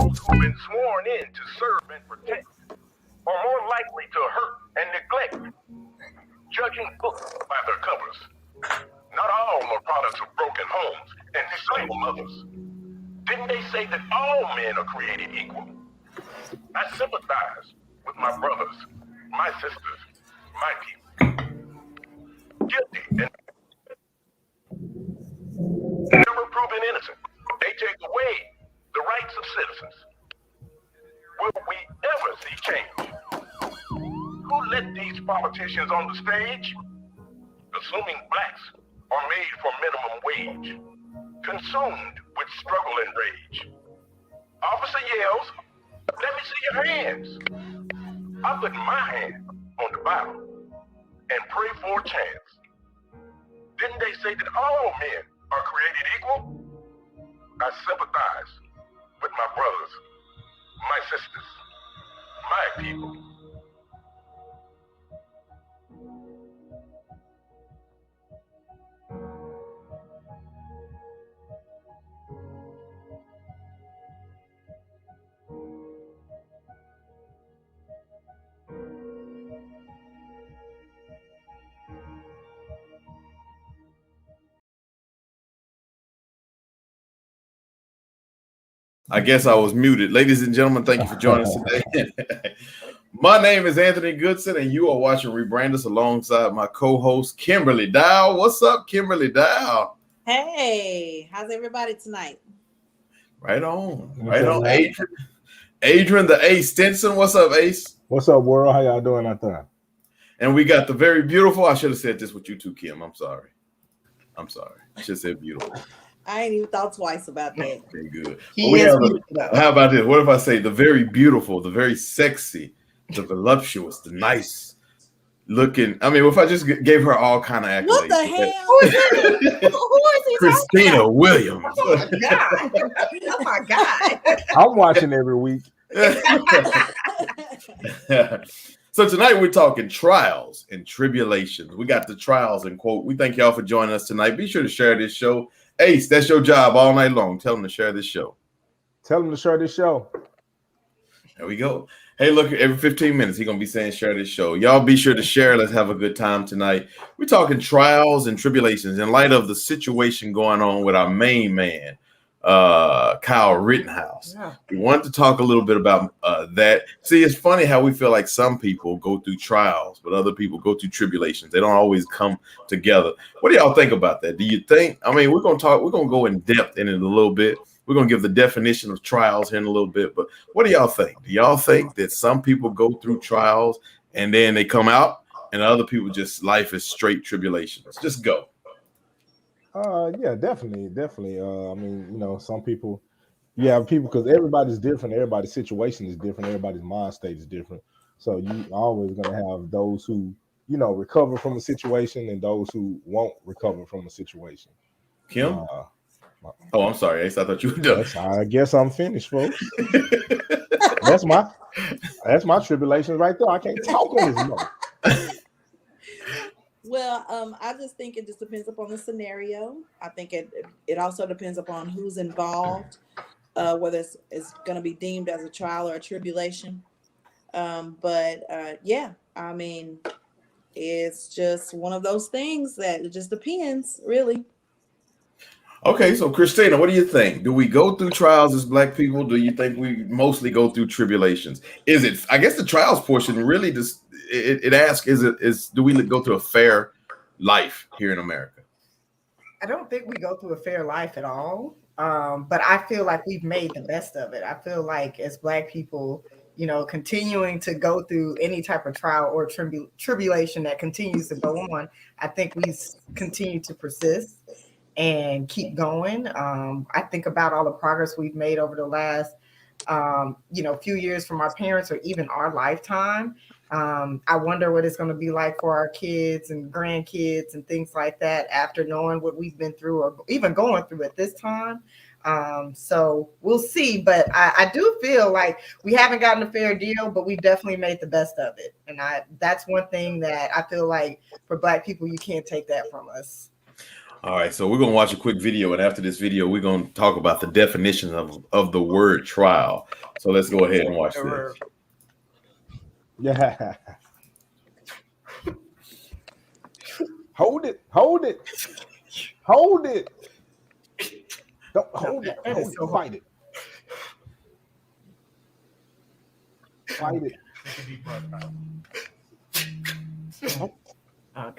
those who've been sworn in to serve and protect are more likely to hurt and neglect, judging books by their covers. Not all are products of broken homes and disabled mothers. Didn't they say that all men are created equal? I sympathize with my brothers, my sisters, my people. Guilty and never proven innocent. They take away the rights of citizens. Will we ever see change? Who let these politicians on the stage? Assuming blacks are made for minimum wage, consumed with struggle and rage. Officer yells, "Let me see your hands." I put my hand on the Bible and pray for a chance. Didn't they say that all men are created equal? I sympathize with my brothers, my sisters, my people. I guess I was muted. Ladies and gentlemen, thank you for joining us today. My name is Anthony Goodson, and you are watching rebrandUS alongside my co-host, Kimberly Dow. What's up, Kimberly Dow? Hey, how's everybody tonight? Right on. Right on. Adrian The Ace Stinson. What's up, Ace? What's up, world? How y'all doing out there? And we got the very beautiful, I should have said this with you too, Kim. I'm sorry. I should have said beautiful. I ain't even thought twice about that. Okay, good. How about this? What if I say the very beautiful, the very sexy, the voluptuous, the nice looking? I mean, if I just gave her all kind of accolades. What the hell? Who is he? Christina Williams. Oh my God. Oh my God. I'm watching every week. So tonight we're talking trials and tribulations. We got the trials in quote. We thank y'all for joining us tonight. Be sure to share this show. Ace, that's your job all night long. Tell them to share this show. Tell them to share this show. There we go. Hey, look, every 15 minutes, he's going to be saying share this show. Y'all be sure to share. Let's have a good time tonight. We're talking trials and tribulations in light of the situation going on with our main man, Kyle Rittenhouse. Yeah. We wanted to talk a little bit about that. See, it's funny how we feel like some people go through trials, but other people go through tribulations. They don't always come together. What do y'all think about that? Do you think, I mean, we're going to go in depth in it a little bit. We're going to give the definition of trials here in a little bit, but what do y'all think? Do y'all think that some people go through trials and then they come out and other people just life is straight tribulations? Just go. Yeah, definitely. I mean, you know, some people, you have people because everybody's different. Everybody's situation is different. Everybody's mind state is different. So you always going to have those who, you know, recover from a situation and those who won't recover from a situation. Kim? Oh, I'm sorry, Ace. I thought you were done. I guess I'm finished, folks. That's my tribulations right there. I can't talk on this more. Well, I just think it just depends upon the scenario. I think it also depends upon who's involved, whether it's going to be deemed as a trial or a tribulation. Yeah, I mean, it's just one of those things that it just depends, really. Okay, so Christina, what do you think? Do we go through trials as Black people? Do you think we mostly go through tribulations? Is it? I guess the trials portion really just it asks: do we go through a fair life here in America? I don't think we go through a fair life at all, but I feel like we've made the best of it. I feel like as Black people, you know, continuing to go through any type of trial or tribulation that continues to go on, I think we continue to persist and keep going. I think about all the progress we've made over the last, few years from our parents or even our lifetime. I wonder what it's going to be like for our kids and grandkids and things like that after knowing what we've been through or even going through at this time. So we'll see. But I do feel like we haven't gotten a fair deal, but we've definitely made the best of it. And that's one thing that I feel like for Black people, you can't take that from us. All right, so we're gonna watch a quick video, and after this video, we're gonna talk about the definition of the word trial. So let's go ahead and watch this. Yeah. Hold it. Hold it. Hold it. Don't hold it. That Hold is it. so Fight it. Fight it. Oh God.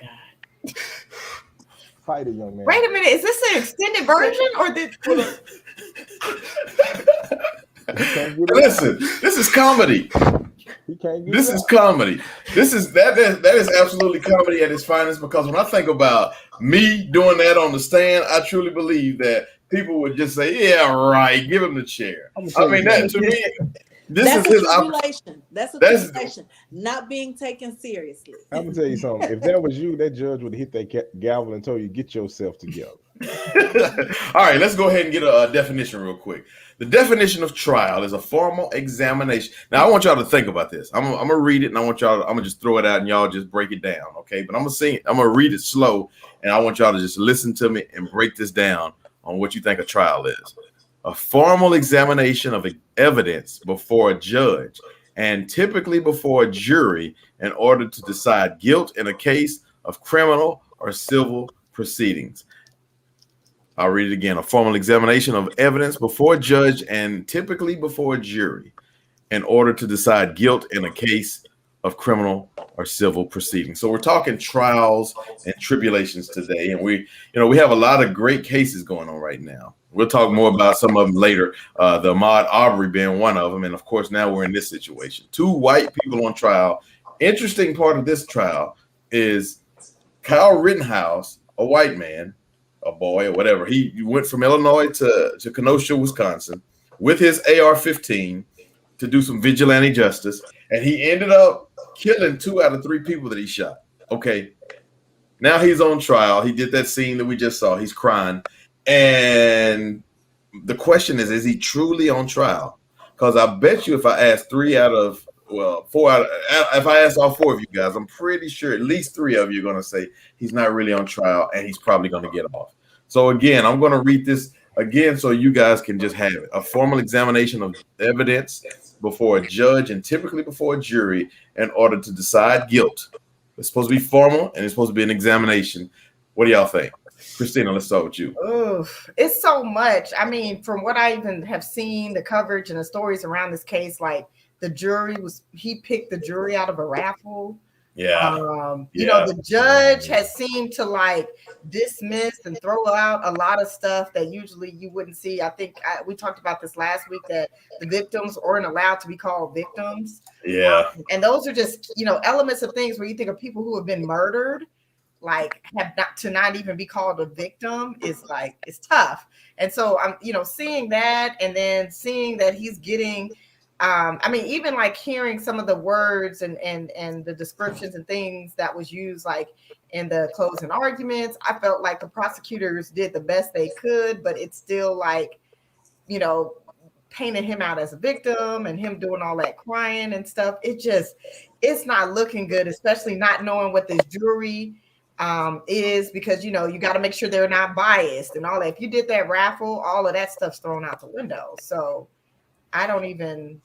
Fight it, young man. Wait a minute, is this an extended version or did Listen, this is comedy. He can't get This it is out. comedy. That is absolutely comedy at its finest, because when I think about me doing that on the stand, I truly believe that people would just say, "Yeah, right, give him the chair." I'm I mean, that to me, this That's is a his opportunity. tribulation. That's a That's- tribulation. Not being taken seriously. I'm gonna tell you something. If that was you, that judge would have hit that gavel and told you, "Get yourself together." All right, let's go ahead and get a definition real quick. The definition of trial is a formal examination. Now, I want y'all to think about this. I'm gonna read it, and I'm gonna just throw it out, and y'all just break it down, okay? But I'm gonna read it slow, and I want y'all to just listen to me and break this down on what you think a trial is. A formal examination of evidence before a judge, and typically before a jury, in order to decide guilt in a case of criminal or civil proceedings. I'll read it again. A formal examination of evidence before a judge and typically before a jury, in order to decide guilt in a case of criminal or civil proceedings. So we're talking trials and tribulations today, and we have a lot of great cases going on right now. We'll talk more about some of them later. The Ahmaud Arbery being one of them, and of course now we're in this situation. 2 white people on trial. Interesting part of this trial is Kyle Rittenhouse, a white man, a boy or whatever. He went from Illinois to Kenosha, Wisconsin, with his AR-15 to do some vigilante justice, and he ended up killing 2 out of 3 people that he shot. Okay, now he's on trial. He did that scene that we just saw. He's crying, and the question is he truly on trial? Because I bet you if I ask 4 out of, if I ask all 4 of you guys, I'm pretty sure at least 3 of you are going to say he's not really on trial, and he's probably going to get off. So again, I'm going to read this again so you guys can just have it. A formal examination of evidence before a judge and typically before a jury in order to decide guilt. It's supposed to be formal, and it's supposed to be an examination. What do y'all think? Christina, let's start with you. Oof, it's so much. I mean, from what I even have seen, the coverage and the stories around this case, like he picked the jury out of a raffle. Yeah. You know, the judge has seemed to like dismiss and throw out a lot of stuff that usually you wouldn't see. I think we talked about this last week, that the victims aren't allowed to be called victims. Yeah. And those are just, elements of things where you think of people who have been murdered, like not even be called a victim is like, it's tough. And so I'm, seeing that, and then seeing that he's getting, I mean, even like hearing some of the words and the descriptions and things that was used, like in the closing arguments, I felt like the prosecutors did the best they could, but it's still like, painting him out as a victim and him doing all that crying and stuff. It's not looking good, especially not knowing what this jury is, because, you got to make sure they're not biased and all that. If you did that raffle, all of that stuff's thrown out the window. So I don't even,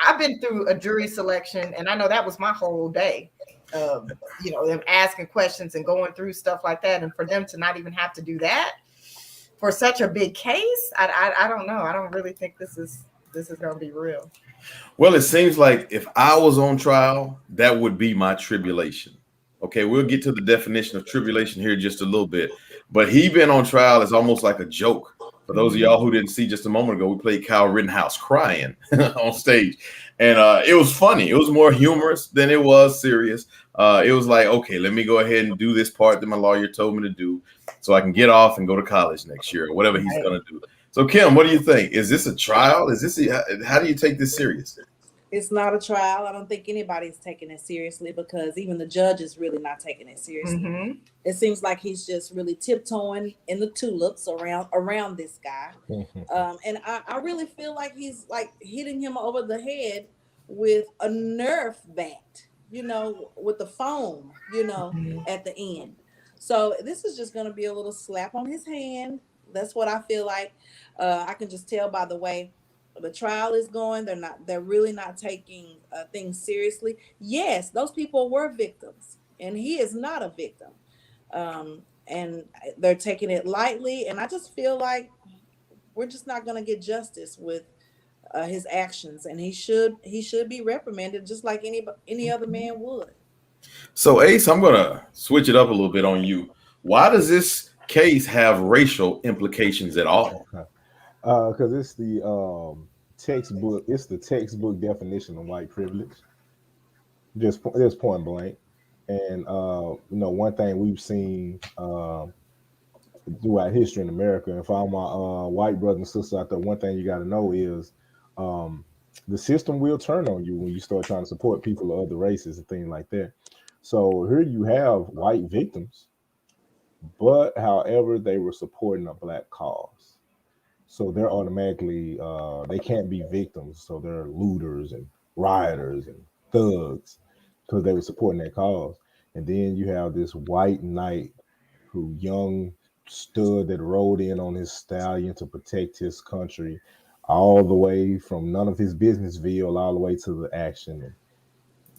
I've been through a jury selection, and I know that was my whole day of, them asking questions and going through stuff like that. And for them to not even have to do that for such a big case, I don't know. I don't really think this is going to be real. Well, it seems like if I was on trial, that would be my tribulation. Okay, we'll get to the definition of tribulation here just a little bit, but he been on trial is almost like a joke. For those of y'all who didn't see just a moment ago, we played Kyle Rittenhouse crying on stage, and it was funny. It was more humorous than it was serious. It was like, okay, let me go ahead and do this part that my lawyer told me to do so I can get off and go to college next year or whatever he's going to do. So, Kim, what do you think? Is this a trial? How do you take this serious? It's not a trial. I don't think anybody's taking it seriously, because even the judge is really not taking it seriously. Mm-hmm. It seems like he's just really tiptoeing in the tulips around this guy. Mm-hmm. And I really feel like he's like hitting him over the head with a Nerf bat, with the foam, mm-hmm. at the end. So this is just going to be a little slap on his hand. That's what I feel like. I can just tell by the way the trial is going. They're really not taking things seriously. Yes, those people were victims, and he is not a victim. And they're taking it lightly. And I just feel like we're just not going to get justice with his actions, and he should be reprimanded just like any other man would. So Ace, I'm gonna switch it up a little bit on you. Why does this case have racial implications at all? Because it's the textbook. It's the textbook definition of white privilege. Just point blank. And one thing we've seen throughout history in America, and for all my white brothers and sisters out there, one thing you got to know is um, the system will turn on you when you start trying to support people of other races and things like that. So here you have white victims, but however, they were supporting a black cause. So they're automatically they can't be victims. So they're looters and rioters and thugs because they were supporting that cause. And then you have this white knight who young stud that rode in on his stallion to protect his country all the way from none of his businessville all the way to the action.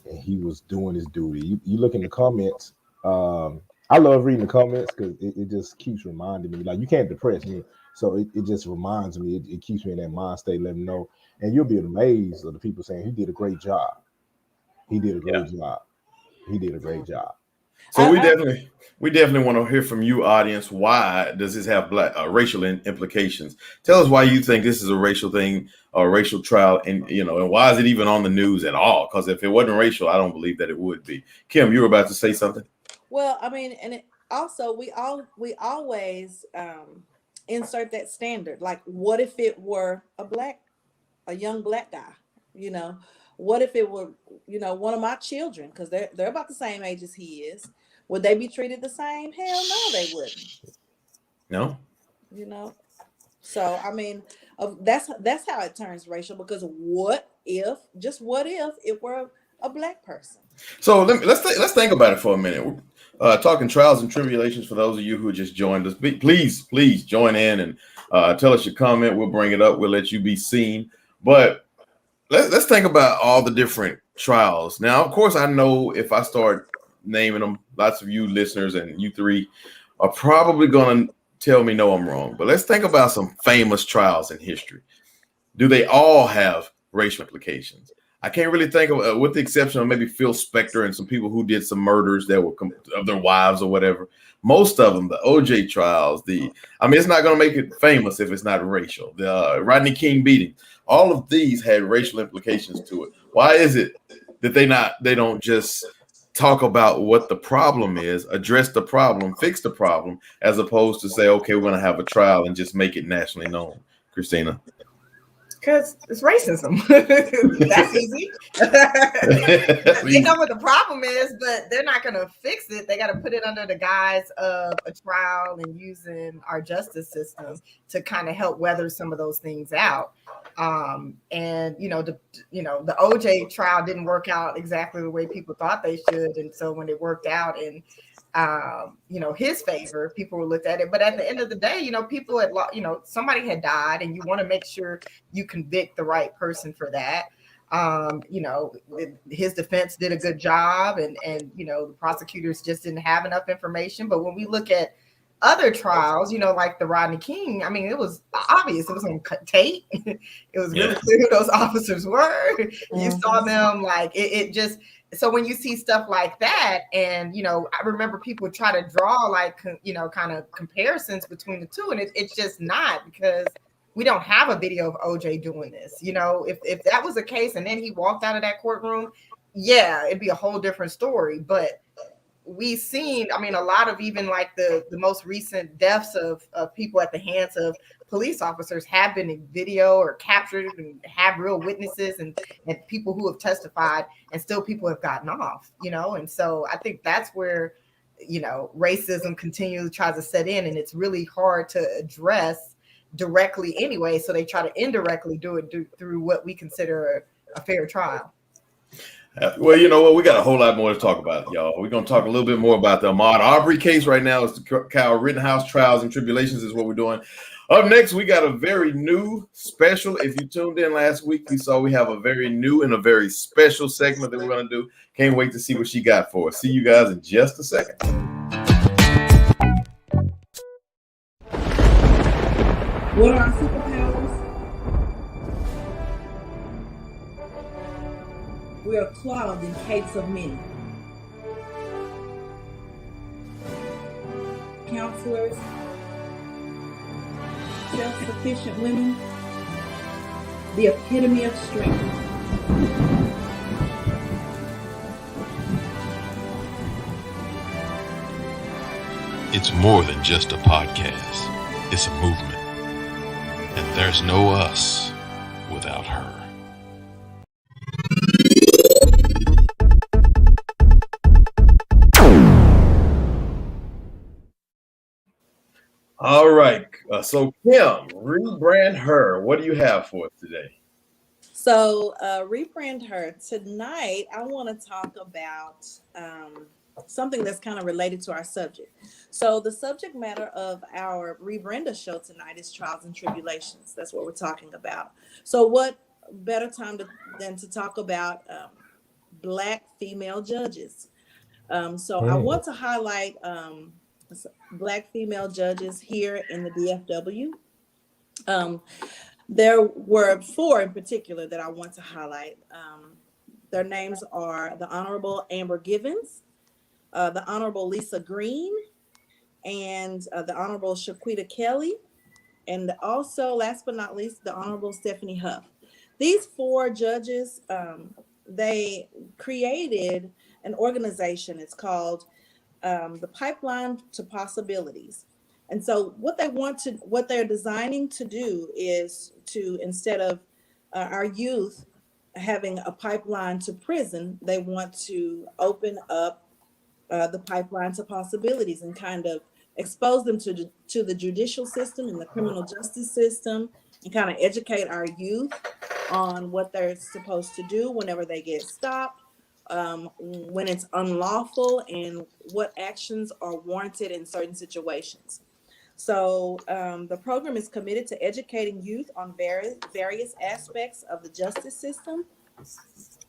And he was doing his duty. You look in the comments. I love reading the comments because it just keeps reminding me. Like, you can't depress me. So it just reminds me. It keeps me in that mind state, letting me know. And you'll be amazed of the people saying he did a great job. He did a great job. He did a great job. So we definitely want to hear from you, audience. Why does this have racial implications? Tell us why you think this is a racial thing, or a racial trial, and and why is it even on the news at all? Because if it wasn't racial, I don't believe that it would be. Kim, you were about to say something. Well, I mean, and also we always insert that standard. Like, what if it were a young black guy? What if it were one of my children? Because they're about the same age as he is. Would they be treated the same? Hell no, they wouldn't. No. So I mean, that's how it turns racial. Because what if it were a black person? So let's think about it for a minute. We're talking trials and tribulations. For those of you who just joined us, please join in and tell us your comment. We'll bring it up. We'll let you be seen. But let's think about all the different trials. Now, of course, I know if I start naming them, lots of you listeners and you three are probably going to tell me no, I'm wrong. But let's think about some famous trials in history. Do they all have racial implications? I can't really think of, with the exception of maybe Phil Spector and some people who did some murders that were of their wives or whatever. Most of them, the OJ trials, it's not going to make it famous if it's not racial. The Rodney King beating, all of these had racial implications to it. Why is it that they don't just talk about what the problem is, address the problem, fix the problem, as opposed to say, okay, we're going to have a trial and just make it nationally known? Christina. Because it's racism. That's easy. They know what the problem is, but they're not going to fix it. They got to put it under the guise of a trial and using our justice system to kind of help weather some of those things out. And the OJ trial didn't work out exactly the way people thought they should, and so when it worked out in his favor, people looked at it. But at the end of the day, people had somebody had died, and you want to make sure you convict the right person for that. His defense did a good job, and the prosecutors just didn't have enough information. But when we look at other trials, like the Rodney King, I mean, it was obvious. It was on tape. It was really clear who those officers were. You saw them, like it just. So when you see stuff like that, and I remember people try to draw kind of comparisons between the two, and it's just not, because we don't have a video of OJ doing this. If that was the case, and then he walked out of that courtroom, yeah, it'd be a whole different story. But we've seen, a lot of even like the most recent deaths of people at the hands of police officers have been in video or captured and have real witnesses and people who have testified, and still people have gotten off, and so I think that's where, racism continually tries to set in, and it's really hard to address directly anyway. So they try to indirectly do it through what we consider a fair trial. Well, you know what? We got a whole lot more to talk about, y'all. We're going to talk a little bit more about the Ahmaud Arbery case right now. It's the Kyle Rittenhouse trials and tribulations is what we're doing. Up next, we got a very new special. If you tuned in last week, you saw we have a very new and a very special segment that we're going to do. Can't wait to see what she got for us. See you guys in just a second. What are our superpowers? We are clothed in capes of many. Counselors, self-sufficient women, the epitome of strength. It's more than just a podcast. It's a movement. And there's no us without her. All right. So, Kim, rebrand her. What do you have for us today? So, rebrand her. Tonight, I want to talk about something that's kind of related to our subject. So, the subject matter of our rebrandUS show tonight is trials and tribulations. That's what we're talking about. So, what better time than to talk about Black female judges? I want to highlight Black female judges here in the DFW. There were 4 in particular that I want to highlight. Their names are the Honorable Amber Givens, the Honorable Lisa Green, and the Honorable Shaquita Kelly, and also, last but not least, the Honorable Stephanie Huff. These 4 judges, they created an organization. It's called the Pipeline to Possibilities. And so what they're designing to do is to, instead of our youth having a pipeline to prison, they want to open up the pipeline to possibilities and kind of expose them to the judicial system and the criminal justice system, and kind of educate our youth on what they're supposed to do whenever they get stopped, when it's unlawful, and what actions are warranted in certain situations. So the program is committed to educating youth on various aspects of the justice system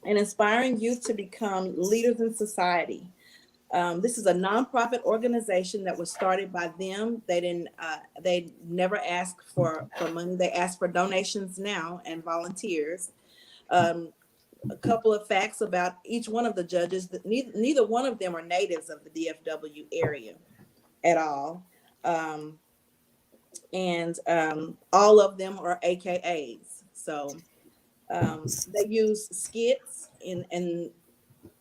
and inspiring youth to become leaders in society. This is a nonprofit organization that was started by them. They never asked for money. They asked for donations now and volunteers. A couple of facts about each one of the judges: that neither one of them are natives of the DFW area at all. And all of them are AKAs. So they use skits in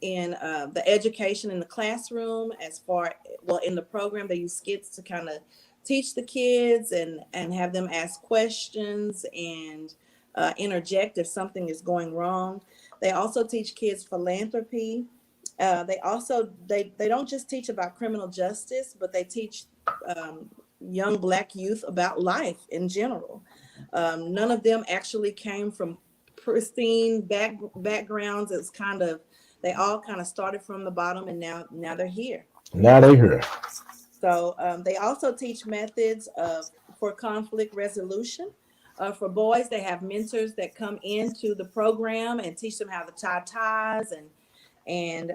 the education in the classroom. In the program, they use skits to kind of teach the kids and have them ask questions and interject if something is going wrong. They also teach kids philanthropy. They don't just teach about criminal justice, but they teach young Black youth about life in general. None of them actually came from pristine backgrounds. They all kind of started from the bottom, and now they're here. Now they're here. So they also teach methods for conflict resolution. For boys, they have mentors that come into the program and teach them how to tie ties and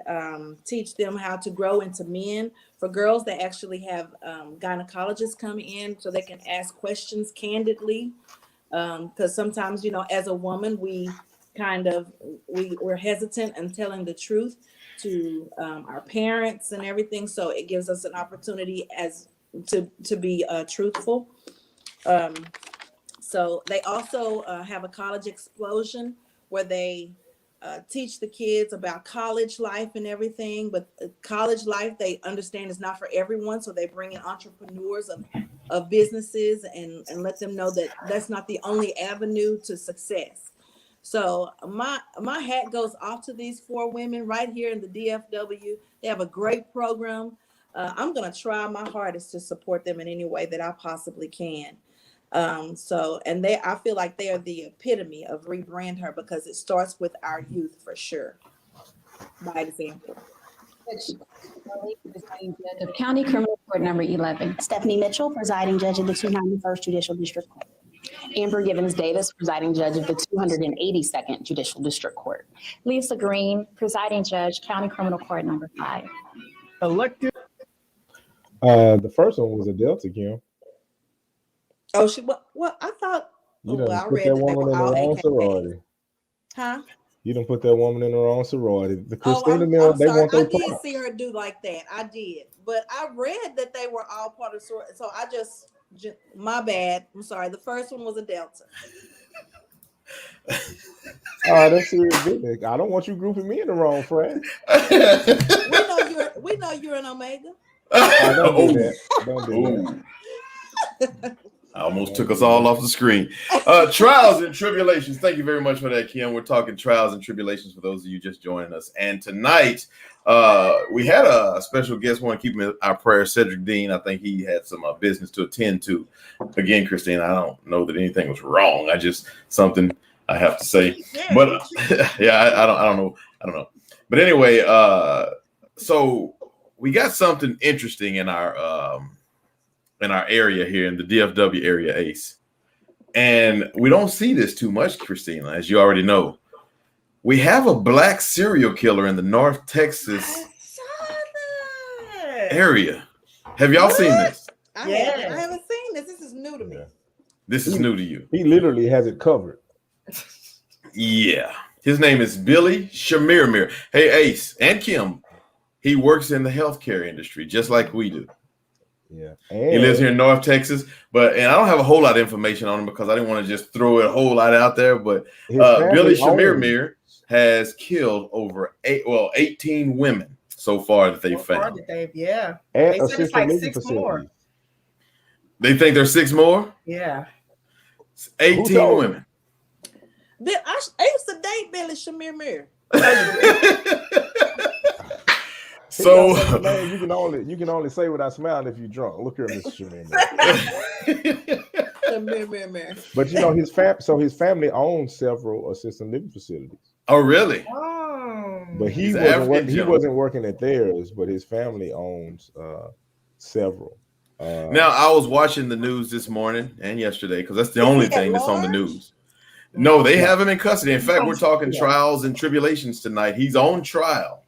teach them how to grow into men. For girls, they actually have gynecologists come in so they can ask questions candidly. Because sometimes, as a woman, we're hesitant in telling the truth to our parents and everything. So it gives us an opportunity to be truthful. So they also have a college explosion where they teach the kids about college life and everything. But college life, they understand, is not for everyone. So they bring in entrepreneurs of businesses and let them know that that's not the only avenue to success. So my hat goes off to these 4 women right here in the DFW. They have a great program. I'm going to try my hardest to support them in any way that I possibly can. I feel like they are the epitome of rebrand her, because it starts with our youth for sure. by example. Presiding Judge of County Criminal Court number 11. Stephanie Mitchell, presiding judge of the 291st Judicial District Court. Amber Givens Davis, presiding judge of the 282nd Judicial District Court. Lisa Green, presiding judge, County Criminal Court number 5. Elected. The first one was a Delta, Kim. Oh, well, I thought. You well, done I put read that that they woman were in the all wrong AKA. sorority. Huh? You done put that woman in the wrong sorority. The Oh, Christina I'm they sorry. want I their did props. see her do like that. I did, but I read that they were all part of sorority. So I just my bad. I'm sorry. The first one was a Delta. That's serious business. I don't want you grouping me in the wrong, friend. We know you're an Omega. Don't do that. Don't do that. I almost took us all off the screen. Trials and tribulations. Thank you very much for that, Kim. We're talking trials and tribulations for those of you just joining us. And tonight, we had a special guest. Want to keep him in our prayers, Cedric Dean. I think he had some business to attend to. Again, Christine, I don't know that anything was wrong. I just something I have to say. Yeah, But yeah, I don't know. But anyway, so we got something interesting in our area here in the DFW area, Ace. And we don't see this too much, Christina, as you already know. We have a black serial killer in the North Texas area. Have y'all seen this? I haven't seen this. This is new to me. Yeah. This is new to you. He literally has it covered. Yeah. His name is Billy Shamirmir. Hey, Ace and Kim, he works in the healthcare industry just like we do. Yeah. He lives here in North Texas, and I don't have a whole lot of information on him because I didn't want to just throw a whole lot out there. But Billy Shamirmir has killed over 18 women so far that they found. Yeah. At They said it's like 6 more. They think there's 6 more? Yeah. 18 women. I used to date Billy Shamirmir. So you can only say without smiling if you're drunk. Look here, Mr. Shamirmir. But you know his family owns several assisted living facilities. Oh, really? Oh. But he wasn't working at theirs, but his family owns several. Now I was watching the news this morning and yesterday because that's the only thing that's on the news. No, they have him in custody. In fact, we're talking trials and tribulations tonight. He's on trial.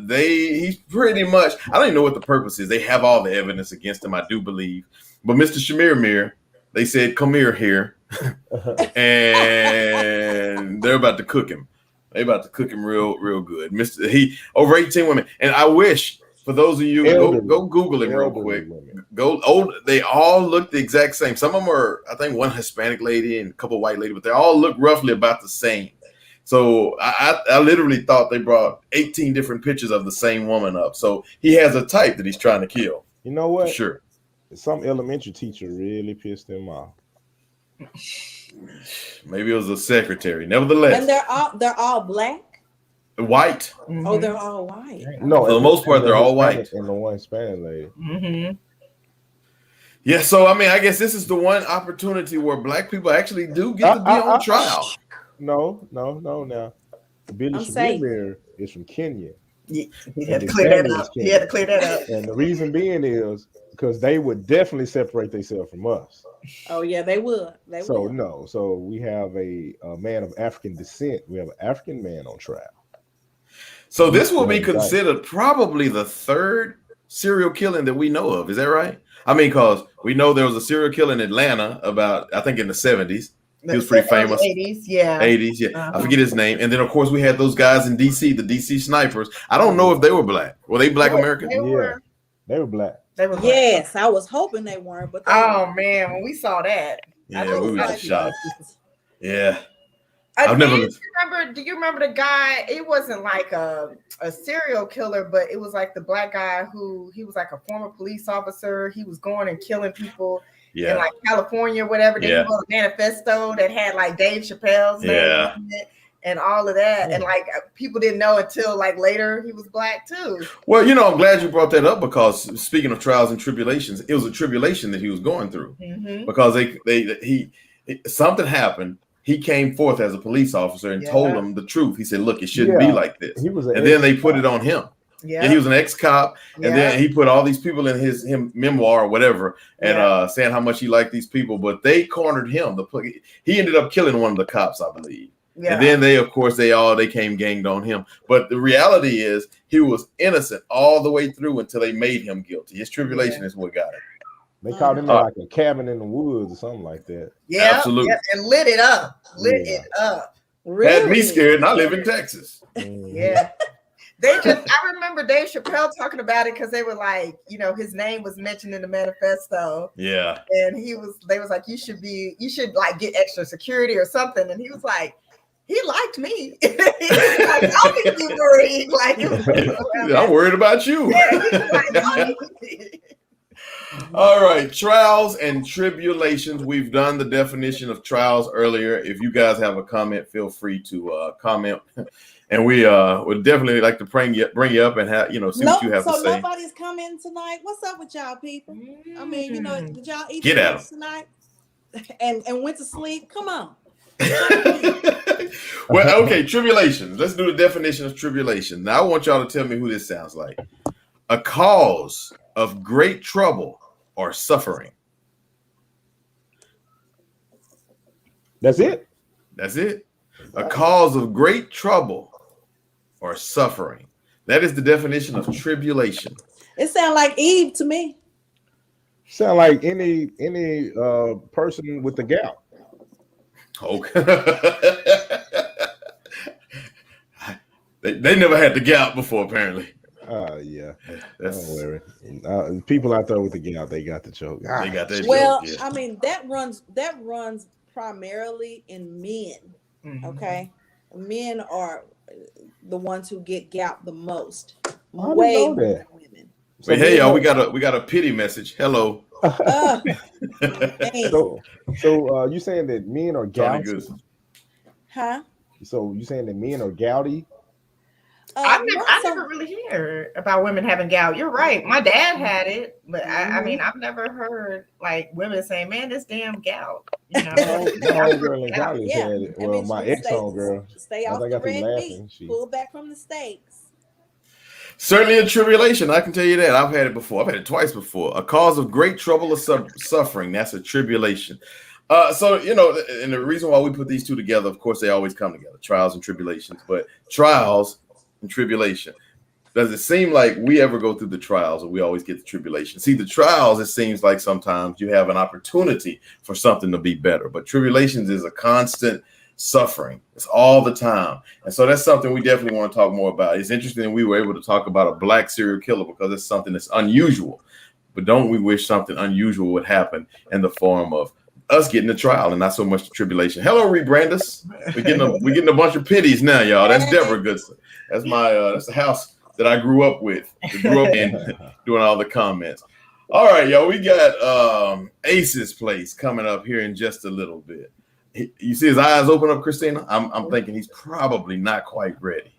He's pretty much, I don't even know what the purpose is. They have all the evidence against him, I do believe. But Mr. Shamirmir, they said, come here. And they're about to cook him. They're about to cook him real good. He over 18 women. And I wish for those of you go Google it real quick. They all look the exact same. Some of them are, I think, one Hispanic lady and a couple white ladies, but they all look roughly about the same. So I literally thought they brought 18 different pictures of the same woman up. So he has a type that he's trying to kill. You know what? For sure. Some elementary teacher really pissed him off. Maybe it was a secretary. Nevertheless. And they're all black? White. Mm-hmm. Oh, they're all white. No, for the most part, they're all white. And the one Hispanic lady. Mm-hmm. Yeah, so I mean, I guess this is the one opportunity where black people actually do get to be on trial. No. Now, Billy Shamirmir is from Kenya. He had to clear that up. And the reason being is because they would definitely separate themselves from us. Oh yeah, they would. So we have a man of African descent. We have an African man on trial. So this will be considered probably the third serial killing that we know of. Is that right? I mean, because we know there was a serial killer in Atlanta I think in the 70s. He was pretty famous. 80s, yeah. 80s, yeah. I forget his name. And then, of course, we had those guys in D.C., the D.C. snipers. I don't know if they were black. Were they black American? They were black. Yes, I was hoping they weren't. But man, when we saw that. Yeah, we were just shocked. Yeah. Do you remember the guy? It wasn't like a serial killer, but it was like the black guy he was like a former police officer. He was going and killing people in like California or whatever. Then he wrote a manifesto that had like Dave Chappelle's name in it and all of that. And like people didn't know until like later he was black too. Well, I'm glad you brought that up because speaking of trials and tribulations, it was a tribulation that he was going through because something happened. he came forth as a police officer and told him the truth. He said, "Look, it shouldn't be like this." He was, and then they put it on him. Yeah, he was an ex-cop, and then he put all these people in his memoir or whatever, and saying how much he liked these people, but they cornered him. He ended up killing one of the cops, I believe. Yeah. And then they came ganged on him. But the reality is he was innocent all the way through until they made him guilty. His tribulation is what got him. They called him like a cabin in the woods or something like that. Yeah, absolutely. Yeah, and lit it up. It up. Really? Had me scared, and I live in Texas. Yeah. I remember Dave Chappelle talking about it because they were like, his name was mentioned in the manifesto. Yeah. And they was like, you should like get extra security or something. And he was like, he liked me. He was like, don't be worried. Like, I'm worried about you. All right, trials and tribulations. We've done the definition of trials earlier. If you guys have a comment, feel free to comment. And we would definitely like to bring you up and see what you have to say. So nobody's coming tonight. What's up with y'all people? I mean, did y'all eat tonight and went to sleep? Come on. Well, okay, tribulations. Let's do the definition of tribulation. Now I want y'all to tell me who this sounds like. A cause of great trouble or suffering. That's it. That's it. A cause of great trouble or suffering. That is the definition of tribulation. It sounds like Eve to me. Sound like any person with the gout. Okay. they never had the gout before, apparently. Yeah. Don't worry. People out there with the gout, they got the choke. They got that well, joke, yeah. I mean, that runs primarily in men. Okay, men are the ones who get gout the most. Way more than women. Wait, hey y'all, we got a pity message. Hello. So you saying that men are gouty? Huh? So you saying that men are gouty? I never really heard about women having gout. You're right. My dad had it, but I mean, I've never heard like women saying, "Man, this damn gout." My homegirl in college had it. Well, my ex-homegirl. Stay off the red meat. Pull back from the steaks. Certainly a tribulation. I can tell you that. I've had it before. I've had it twice before. A cause of great trouble or suffering. That's a tribulation. So, and the reason why we put these two together, of course, they always come together, trials and tribulations. But trials and tribulation. Does it seem like we ever go through the trials or we always get the tribulation? See, the trials, it seems like sometimes you have an opportunity for something to be better. But tribulations is a constant suffering. It's all the time. And so that's something we definitely want to talk more about. It's interesting that we were able to talk about a black serial killer because it's something that's unusual. But don't we wish something unusual would happen in the form of us getting a trial and not so much the tribulation. Hello, rebrandUS. We're getting a bunch of pities now, y'all. That's Deborah Goodson. That's my that's the house that I grew up with. Grew up in doing all the comments. All right, y'all. We got Ace's Place coming up here in just a little bit. You see his eyes open up, Christina? I'm thinking he's probably not quite ready.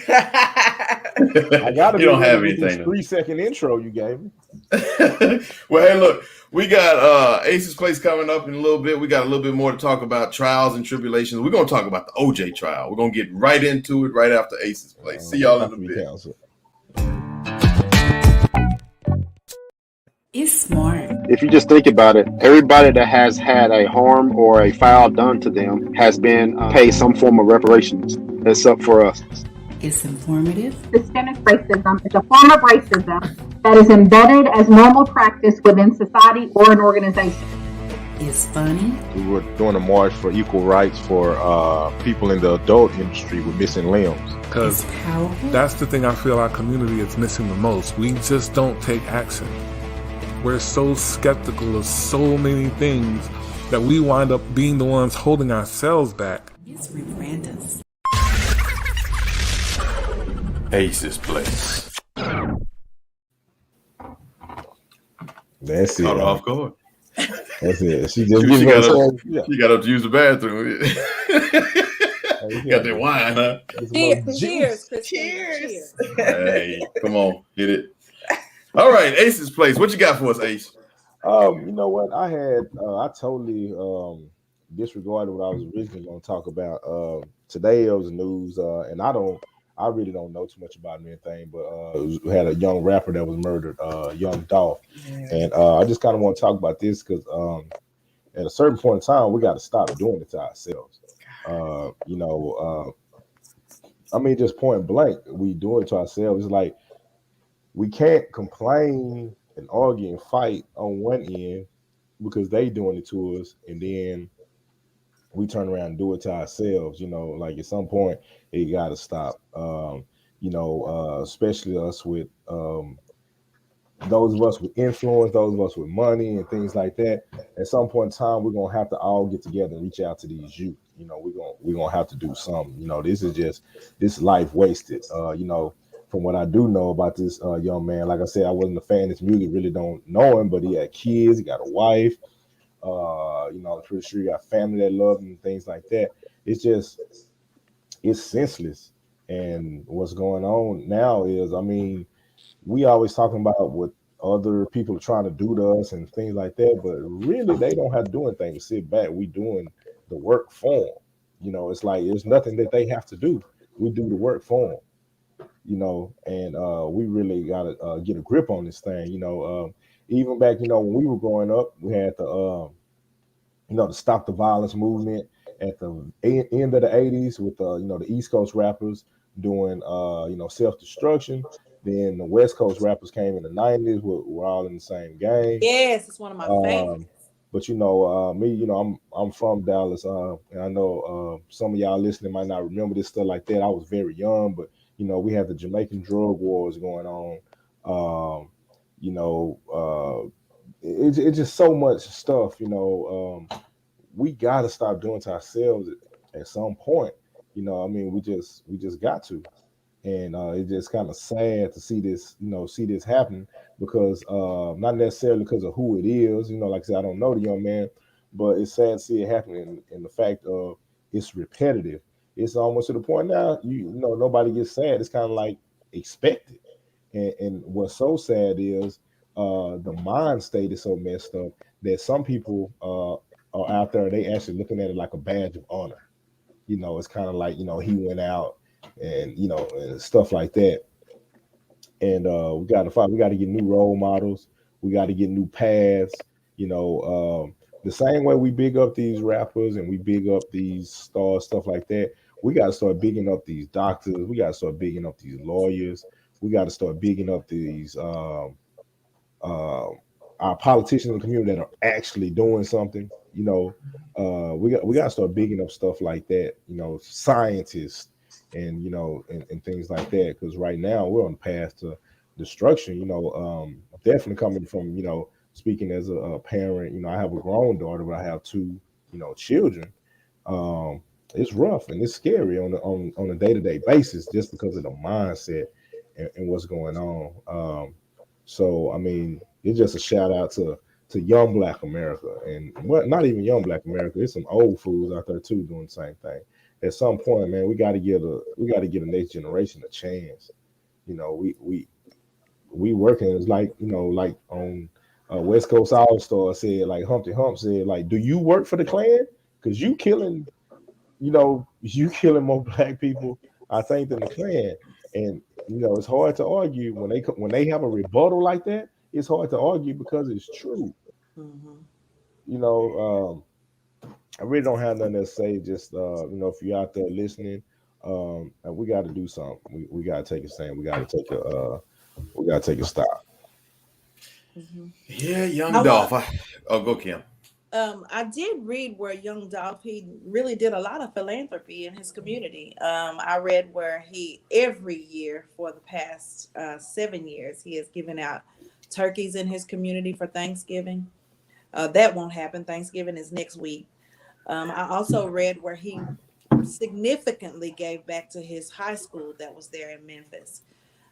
I gotta. You don't have anything. 3-second intro you gave me. Well, hey, look, we got Ace's Place coming up in a little bit. We got a little bit more to talk about trials and tribulations. We're gonna talk about the OJ trial. We're gonna get right into it right after Ace's Place. See y'all in a bit. It's smart. If you just think about it, everybody that has had a harm or a foul done to them has been paid some form of reparations. It's up for us. It's informative. Systemic racism is a form of racism that is embedded as normal practice within society or an organization. It's funny. We were doing a march for equal rights for people in the adult industry with missing limbs. Because that's the thing I feel our community is missing the most. We just don't take action. We're so skeptical of so many things that we wind up being the ones holding ourselves back. It's rebrandUS. Ace's Place. That's it. Caught off guard. That's it. She got up to use the bathroom. Got that wine, huh? Cheers. Cheers. Hey, come on, hit it. All right, Ace's Place. What you got for us, Ace? You know what? I totally disregarded what I was originally going to talk about. Today it was news, and I really don't know too much about anything, but we had a young rapper that was murdered, Young Dolph, and I just kind of want to talk about this because at a certain point in time, we got to stop doing it to ourselves. I mean, just point blank, we do it to ourselves. It's like we can't complain and argue and fight on one end because they doing it to us, and then we turn around and do it to ourselves. Like at some point, it got to stop. Especially us with those of us with influence, those of us with money and things like that. At some point in time, we're gonna have to all get together and reach out to these youth. We're gonna have to do something. This life wasted. From what I do know about this young man, like I said, I wasn't a fan of his music, really don't know him, but he had kids, he got a wife. I'm pretty sure he got family that love him and things like that. It's senseless. And what's going on now is, I mean, we always talking about what other people are trying to do to us and things like that, but really they don't have to do anything. Sit back, we doing the work for them. It's like there's nothing that they have to do. We do the work for them. And we really gotta get a grip on this thing. Even back, when we were growing up, we had the Stop the Violence movement at the end of the 80s with the East Coast rappers doing self-destruction. Then the West Coast rappers came in the 90s. We're all in the same game. Yes, it's one of my favorites. But me, I'm from Dallas, and I know some of y'all listening might not remember this stuff like that. I was very young, but we had the Jamaican drug wars going on. It's just so much stuff. We got to stop doing to ourselves at some point. We just got to. And it's just kind of sad to see this happen because not necessarily because of who it is. Like I said, I don't know the young man, but it's sad to see it happening. And the fact of it's repetitive. It's almost to the point now, nobody gets sad. It's kind of like expected. And what's so sad is the mind state is so messed up that some people are out there, they actually looking at it like a badge of honor. It's kind of like, he went out and and stuff like that. And we got to fight. We got to get new role models. We got to get new paths. The same way we big up these rappers and we big up these stars, stuff like that. We got to start bigging up these doctors. We got to start bigging up these lawyers. We got to start bigging up these our politicians in the community that are actually doing something. We got to start bigging up stuff like that. Scientists. And and things like that, because right now we're on the path to destruction. Definitely coming from speaking as a parent. I have a grown daughter, but I have two children. It's rough and it's scary on a day-to-day basis just because of the mindset and what's going on. So I mean, it's just a shout out to young Black America, and not even young Black America. There's some old fools out there too doing the same thing. At some point, man, we got to give a next generation a chance. We working. It's like like on West Coast All Star said, like Humpty Hump said, like, do you work for the Klan? Because you killing more Black people, I think, than the Klan. And it's hard to argue when they have a rebuttal like that. It's hard to argue because it's true. Mm-hmm. I really don't have nothing to say. Just if you're out there listening, we got to do something. We got to take a stand. We got to take a stop. Mm-hmm. Yeah, Young Dolph. Go Kim. I did read where Young Dolph, he really did a lot of philanthropy in his community. I read where he every year for the past 7 years he has given out turkeys in his community for Thanksgiving. That won't happen. Thanksgiving is next week. I also read where he significantly gave back to his high school that was there in Memphis.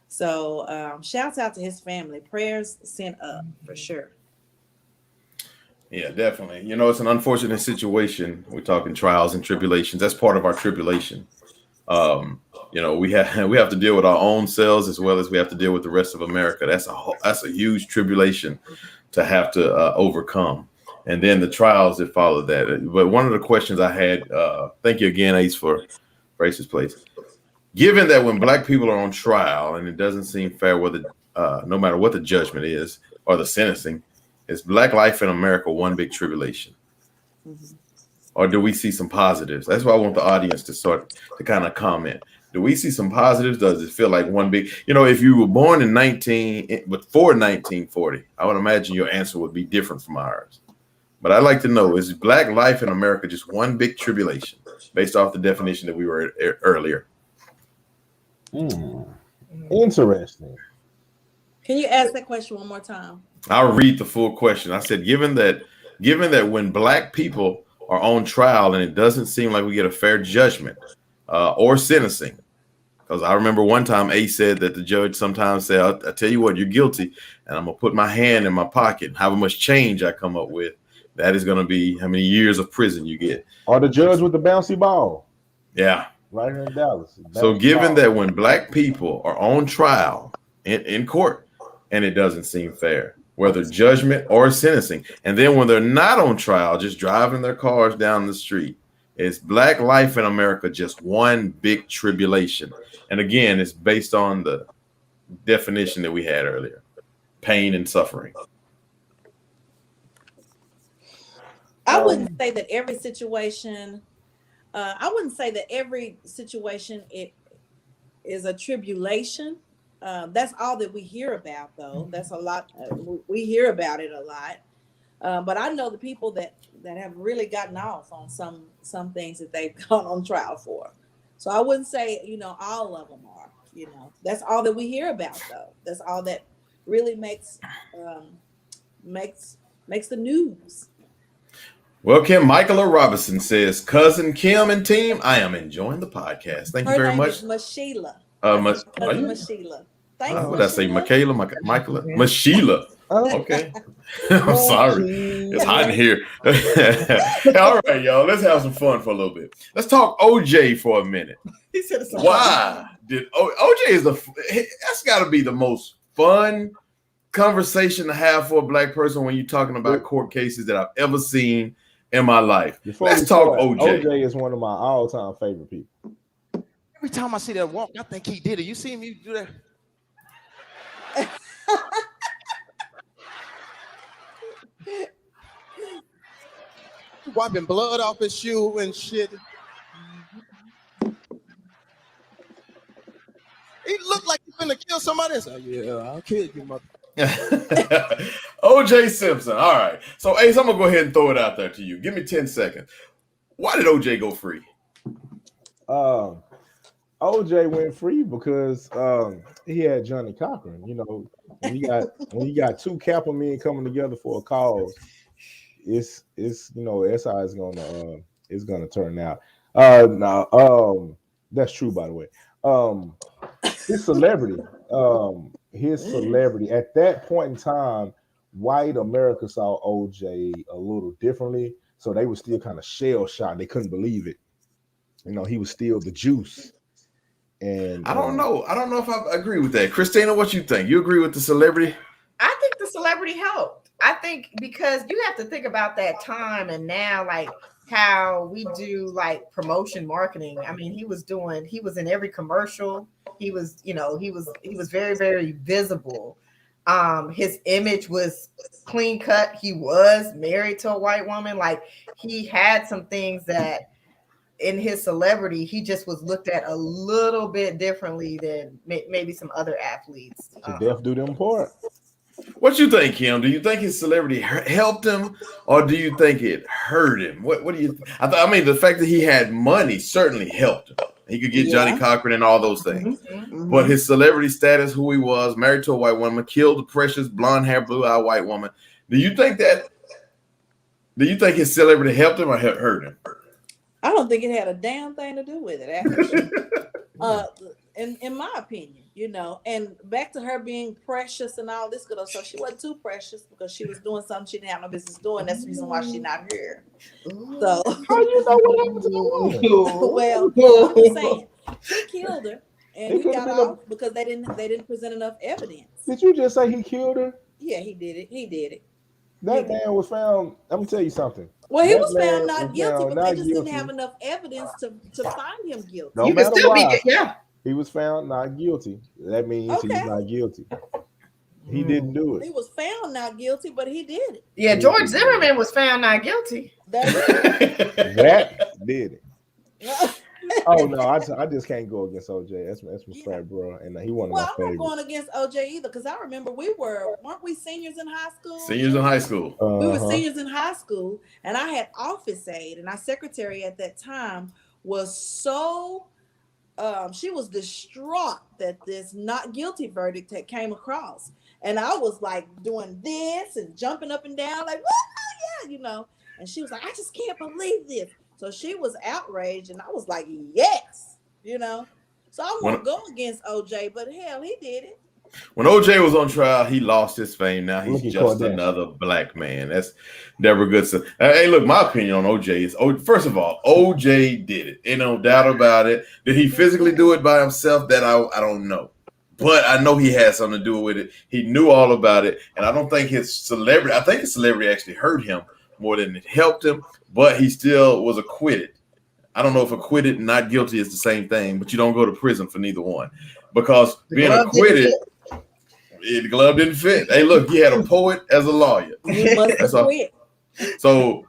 So shouts out to his family. Prayers sent up for sure. Yeah, definitely. It's an unfortunate situation. We're talking trials and tribulations. That's part of our tribulation. We have to deal with our own selves as well as we have to deal with the rest of America. That's a huge tribulation to have to overcome. and then the trials that followed that. But one of the questions I had, thank you again, Ace, for Ace's place. Given that when Black people are on trial and it doesn't seem fair whether, no matter what the judgment is or the sentencing, is Black life in America one big tribulation? Or do we see some positives? That's why I want the audience to kind of comment. Do we see some positives? Does it feel like one big, if you were born in before 1940, I would imagine your answer would be different from ours. But I'd like to know, is Black life in America just one big tribulation based off the definition that we were earlier? Interesting. Can you ask that question one more time? I'll read the full question. I said, given that when Black people are on trial and it doesn't seem like we get a fair judgment or sentencing, because I remember one time Ace said that the judge sometimes said, I'll tell you what, you're guilty, and I'm going to put my hand in my pocket, however much change I come up with, that is going to be how many years of prison you get. Or the judge with the bouncy ball. Yeah. Right here in Dallas. So given that when Black people are on trial in court and it doesn't seem fair, whether judgment or sentencing, and then when they're not on trial, just driving their cars down the street, is Black life in America just one big tribulation? And again, it's based on the definition that we had earlier, pain and suffering. I wouldn't say that every situation, it is a tribulation. That's all that we hear about, though. That's a lot. We hear about it a lot. But I know the people that have really gotten off on some things that they've gone on trial for. So I wouldn't say, all of them are, that's all that we hear about, though. That's all that really makes the news. Well, Kim, Michaela Robinson says, Cousin Kim and team, I am enjoying the podcast. Thank you very much. Her name is Mashila. Mashila. Thanks, What did I say? Michaela? Mashila. Okay. I'm sorry. It's hot in here. All right, y'all. Let's have some fun for a little bit. Let's talk OJ for a minute. He said it's Why did OJ that's got to be the most fun conversation to have for a Black person when you're talking about court cases that I've ever seen in my life. Let's talk OJ. OJ is one of my all-time favorite people. Every time I see that walk, I think he did it. You see him do that? Wiping blood off his shoe and shit. He looked like he's gonna kill somebody. I said, yeah, I'll kill you, mother. OJ Simpson. All right. So, Ace, I'm gonna go ahead and throw it out there to you. Give me 10 seconds. Why did OJ go free? OJ went free because he had Johnny Cochran. When you got two capital men coming together for a cause, it's that's how it's gonna turn out. That's true, by the way. His celebrity at that point in time, white America saw OJ a little differently, so they were still kind of shell shocked. They couldn't believe it. He was still the juice. And I don't know if I agree with that. Christina, what you think? You agree with the celebrity? I think the celebrity helped. I think because you have to think about that time and now, like how we do like promotion marketing. I mean, he was in every commercial. He was very, very visible. His image was clean cut. He was married to a white woman. Like he had some things that in his celebrity, he just was looked at a little bit differently than maybe some other athletes. Deaf do them part. What you think, Kim? Do you think his celebrity helped him, or do you think it hurt him? What do you? I mean, the fact that he had money certainly helped him. He could get Johnny Cochran and all those things. Mm-hmm. But his celebrity status, who he was, married to a white woman, killed a precious blonde hair, blue-eyed white woman. Do you think his celebrity helped him or hurt him? I don't think it had a damn thing to do with it, actually. In my opinion, and back to her being precious and all this good stuff. She wasn't too precious because she was doing something she didn't have no business doing. That's the reason why she's not here. So, how you know what happened to the woman? Well, I'm saying he killed her, and he got off because they didn't present enough evidence. Did you just say he killed her? Yeah, he did it. That man was found. Let me tell you something. Well, he That was man found not guilty, found but they not just guilty. didn't have enough evidence to find him guilty. No You can matter still why, be, he was found not guilty. That means he's not guilty. He didn't do He it. was found not guilty, but he did it. Yeah, George Zimmerman was found not guilty. That did it. Oh no, I just can't go against OJ. That's my frat bro, and he one of my I'm not favorites. going against OJ either because I remember weren't we seniors in high school? Seniors in high school. We were seniors in high school, and I had office aide, and our secretary at that time was so she was distraught that this not guilty verdict had came across, and I was like doing this and jumping up and down like, oh yeah, and she was like, I just can't believe this. So she was outraged, and I was like, yes, So I won't go against OJ, but hell, he did it. When OJ was on trial, he lost his fame. Now he's just another black man. That's Deborah Goodson. Hey, look, my opinion on OJ is, first of all, OJ did it. Ain't no doubt about it. Did he physically do it by himself? That I don't know. But I know he had something to do with it. He knew all about it. And I don't think his celebrity actually hurt him more than it helped him. But he still was acquitted. I don't know if acquitted and not guilty is the same thing, but you don't go to prison for neither one. Because being acquitted, the glove didn't fit. Hey, look, he had a poet as a lawyer. You must acquit. So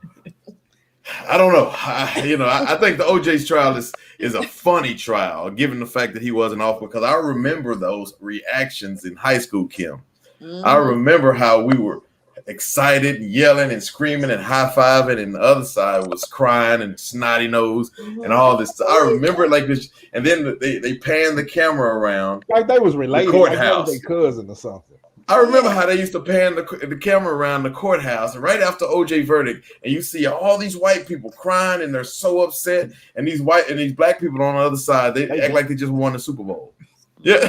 I don't know. I think the OJ's trial is a funny trial, given the fact that he wasn't off, because I remember those reactions in high school, Kim. I remember how we were excited and yelling and screaming and high-fiving, and the other side was crying and snotty nose and all this. I remember it like this, and then they panned the camera around like they was related, the courthouse, like they was their cousin or something. I remember how they used to pan the camera around the courthouse, and right after OJ verdict, and you see all these white people crying and they're so upset, and these black people on the other side, they act like they just won the Super Bowl. Yeah.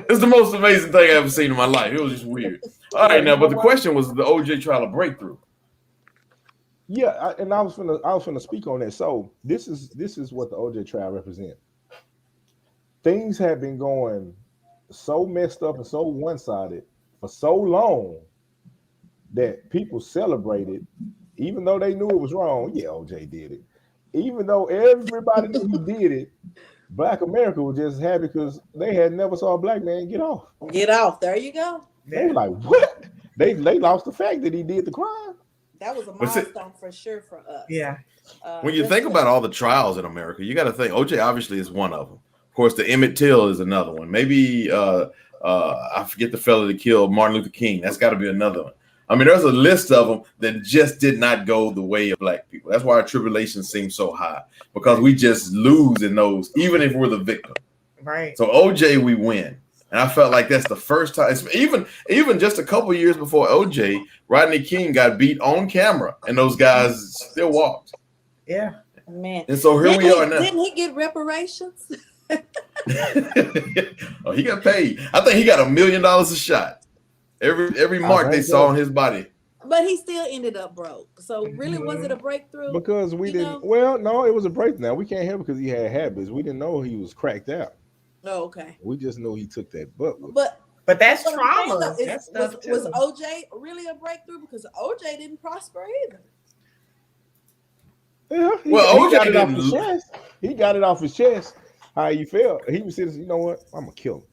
It's the most amazing thing I ever seen in my life. It was just weird. All right, now, but the question was the OJ trial a breakthrough? Yeah, I was finna speak on that. So this is what the OJ trial represents. Things have been going so messed up and so one-sided for so long that people celebrated, even though they knew it was wrong. Yeah, OJ did it. Even though everybody knew he did it, Black America was just happy because they had never saw a black man get off. Get off. There you go. They were like, what? They lost the fact that he did the crime. That was a milestone for sure for us. Yeah. When you think about all the trials in America, you got to think OJ obviously is one of them. Of course, the Emmett Till is another one. Maybe I forget the fella that killed Martin Luther King. That's got to be another one. I mean, there's a list of them that just did not go the way of black people. That's why our tribulations seem so high, because we just lose in those, even if we're the victim. Right. So OJ, we win. And I felt like that's the first time, even just a couple years before OJ, Rodney King got beat on camera, and those guys still walked. Yeah. Man. And so here we are now. Didn't he get reparations? Oh, he got paid. I think he got $1 million a shot. Every mark they saw on his body. But he still ended up broke. So really, was it a breakthrough? Because we didn't. Well, no, it was a breakthrough. Now we can't help because he had habits. We didn't know he was cracked out. Oh, okay. We just know he took that butt. But that's what trauma. Was OJ really a breakthrough? Because OJ didn't prosper either. Yeah, he got it off his chest. He got it off his chest. How you felt? He was saying, you know what? I'm gonna kill him.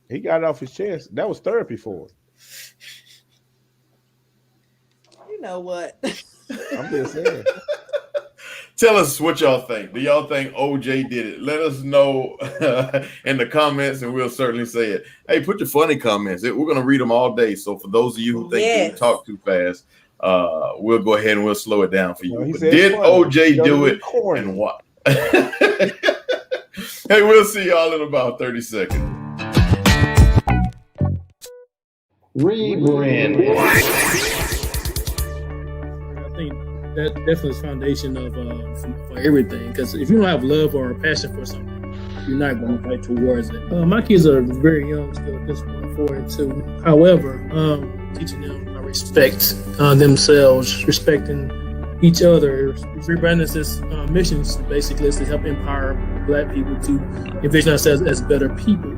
He got it off his chest. That was therapy for him. You know what? I'm just saying. Tell us what y'all think. Do y'all think OJ did it? Let us know in the comments, and we'll certainly say it. Hey, put your funny comments. We're going to read them all day. So for those of you who think we talk too fast, we'll go ahead and we'll slow it down for you. No, did OJ do it, and what? Hey, we'll see y'all in about 30 seconds. Rebrand. I think that definitely is the foundation of for everything. Because if you don't have love or a passion for something, you're not going to fight towards it. My kids are very young still at this point, 4 and 2. However, teaching them how to respect themselves, respecting each other. rebrandUS' missions basically is to help empower Black people to envision ourselves as better people.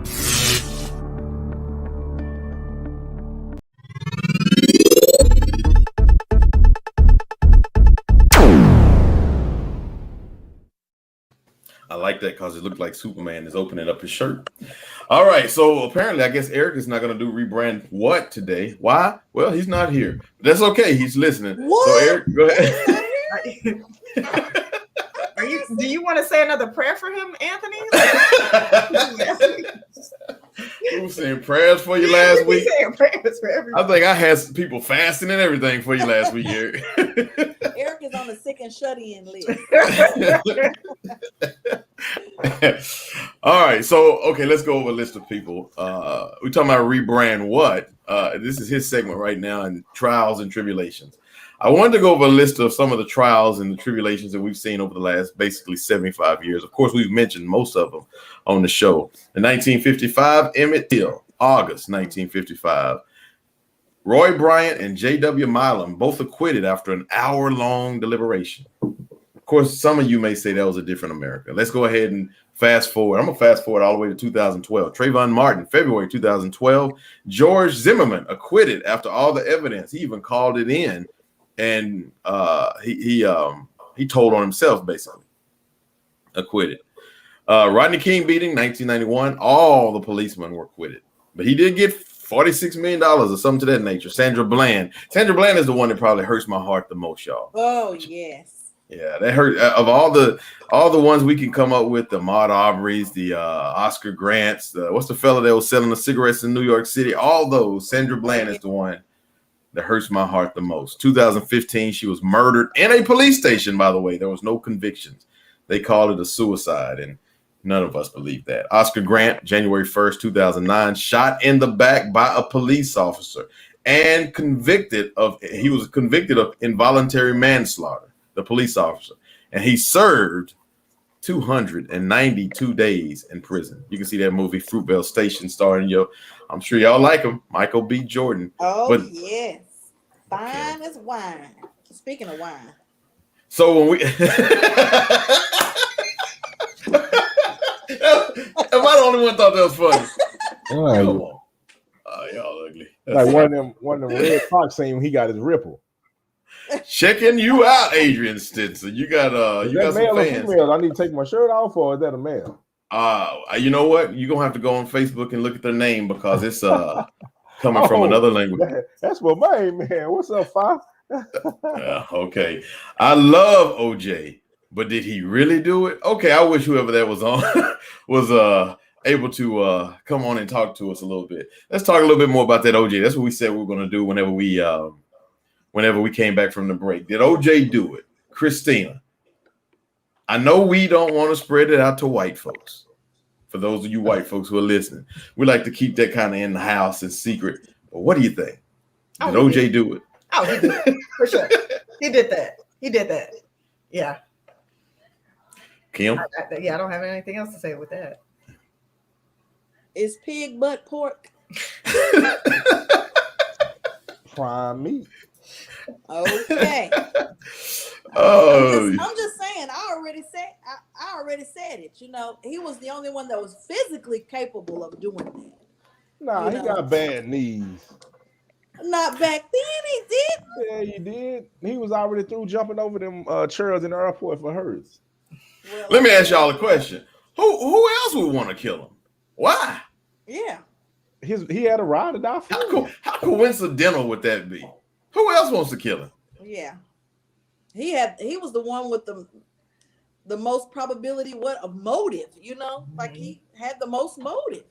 like that because it looked like Superman is opening up his shirt. All right, so apparently, I guess Eric is not going to do rebrand what today. Why? Well, he's not here. But that's okay. He's listening. What? So Eric, go ahead. Do you want to say another prayer for him, Anthony? We were saying prayers for you last week. Saying prayers for everybody. I think I had some people fasting and everything for you last week, Eric. Eric is on the sick and shut-in list. All right, so okay, let's go over a list of people. We're talking about rebrand what? This is his segment right now in trials and tribulations. I wanted to go over a list of some of the trials and the tribulations that we've seen over the last basically 75 years. Of course, we've mentioned most of them on the show. In 1955, Emmett Till, August 1955. Roy Bryant and J.W. Milam both acquitted after an hour-long deliberation. Of course, some of you may say that was a different America. Let's go ahead and fast forward. I'm going to fast forward all the way to 2012. Trayvon Martin, February 2012. George Zimmerman acquitted after all the evidence. He even called it in. And he told on himself, basically. Acquitted. Rodney King beating, 1991. All the policemen were acquitted. But he did get $46 million or something to that nature. Sandra Bland. Sandra Bland is the one that probably hurts my heart the most, y'all. Oh, yes. Yeah, that hurt. Of all the ones we can come up with, the Ahmaud Arbery's, the Oscar Grants, what's the fella that was selling the cigarettes in New York City? All those, Sandra Bland is the one that hurts my heart the most. 2015, she was murdered in a police station, by the way. There was no convictions. They called it a suicide, and none of us believe that. Oscar Grant, January 1st, 2009, shot in the back by a police officer and he was convicted of involuntary manslaughter, the police officer, and he served 292 days in prison. You can see that movie Fruitvale Station starring I'm sure y'all like him, Michael B. Jordan. Oh, yes. Fine as wine. Speaking of wine. So when we... Am I the only one thought that was funny? Come on. Y'all ugly. Like one of them Red Fox scene, he got his ripple. Checking you out, Adrian Stinson. You got male some fans. Or female? I need to take my shirt off, or is that a male? You know what? You're gonna have to go on Facebook and look at their name because it's coming from another language. That's my main man. What's up, Fi? Yeah, okay. I love OJ, but did he really do it? Okay, I wish whoever that was on was able to come on and talk to us a little bit. Let's talk a little bit more about that OJ. That's what we said we were gonna do whenever we came back from the break. Did OJ do it? Christina. I know we don't want to spread it out to white folks. For those of you white folks who are listening, we like to keep that kind of in the house and secret. But what do you think? Did OJ do it? Oh, he did it. For sure. He did that. Yeah. Kim? I don't have anything else to say with that. Is pig butt pork? Prime meat. Okay. Oh, I'm just saying. I already said it. You know, he was the only one that was physically capable of doing that. Nah, he got bad knees. Not back then, he did. Yeah, he did. He was already through jumping over them chairs in the airport for hers. Well, let me ask y'all a question. Who else would want to kill him? Why? Yeah. He had a ride or die for How coincidental would that be? Who else wants to kill him? Yeah. He was the one with the most probability of motive, you know? Like he had the most motive.